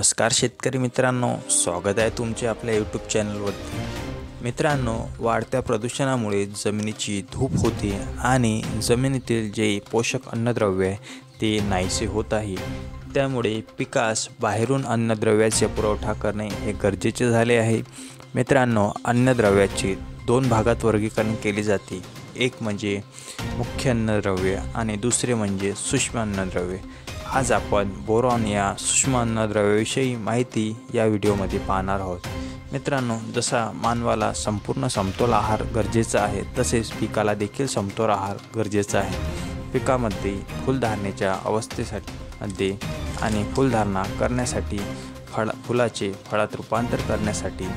नमस्कार शेतकरी मित्रांनो, स्वागत आहे तुमचे आपल्या यूट्यूब चॅनलवरती। मित्रांनो, वाढत्या प्रदूषणामुळे जमिनीची धूप होते आणि जमिनीतील जे पोषक अन्नद्रव्य आहे ते नाहीसे होत आहे। त्यामुळे पिकास बाहेरून अन्नद्रव्याचे पुरवठा करणे हे गरजेचे झाले आहे। मित्रांनो, अन्नद्रव्याचे दोन भागात वर्गीकरण केले जाते। एक म्हणजे मुख्य अन्नद्रव्य आणि दुसरे म्हणजे सूक्ष्म अन्नद्रव्य। आज आपण बोरॉन या सूक्ष्म अन्नद्रव्याविषयी माहिती या व्हिडिओमध्ये पाहणार आहोत। मित्रांनो, जसा मानवाला संपूर्ण समतोल आहार गरजेचा आहे, तसेच पिकाला देखील समतोल आहार गरजेचा आहे। पिकामध्ये फुलधारणेच्या अवस्थेसाठी आणि फुलधारणा करण्यासाठी फुलाचे फळात रूपांतर करण्यासाठी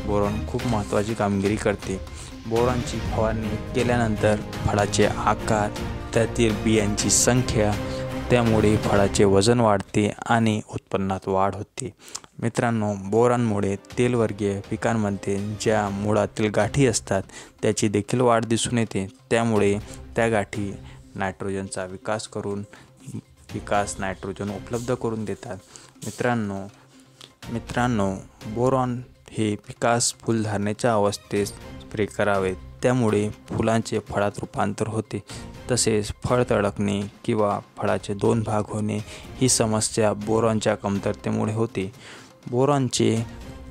बोरॉन खूप महत्त्वाची कामगिरी करते। बोरॉनची फवारणी केल्यानंतर फळाचे आकार, त्यातील बियांची संख्या, त्यामुळे फळाचे वजन वाढते आणि उत्पन्नात वाढ होते। मित्रांनो, बोरॉनमुळे तेलवर्गीय पिकांमध्ये ज्या मुळातील गाठी असतात त्याची देखील वाढ दिसून येते। त्यामुळे त्या गाठी नायट्रोजनचा विकास करून पिकास नायट्रोजन उपलब्ध करून देतात। मित्रांनो, बोरॉन हे पिकास फुलधारणेच्या अवस्थेत स्प्रे करावे, त्यामुळे फुलांचे फळात रूपांतर होते। तसेच फळ तळकणे किंवा फळाचे दोन भाग होणे ही समस्या बोरॉनच्या कमतरतेमुळे होते। बोरॉनचे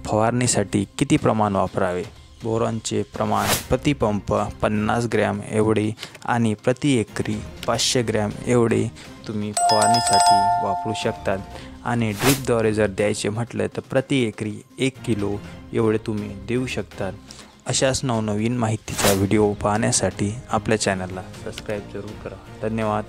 फवारणीसाठी किती प्रमाण वापरावे? बोरॉनचे प्रमाण प्रति पंप 50 ग्रॅम एवढे आणि प्रति एकरी 500 ग्रॅम एवढे तुम्ही फवारणीसाठी वापरू शकतात। आणि ड्रीपद्वारे जर द्यायचे म्हटलं तर प्रति एकरी 1 किलो एवढे तुम्ही देऊ शकतात। अशाच नवनवीन माहितीचा व्हिडिओ पाहण्यासाठी आपल्या चॅनलला सबस्क्राईब जरूर करा। धन्यवाद।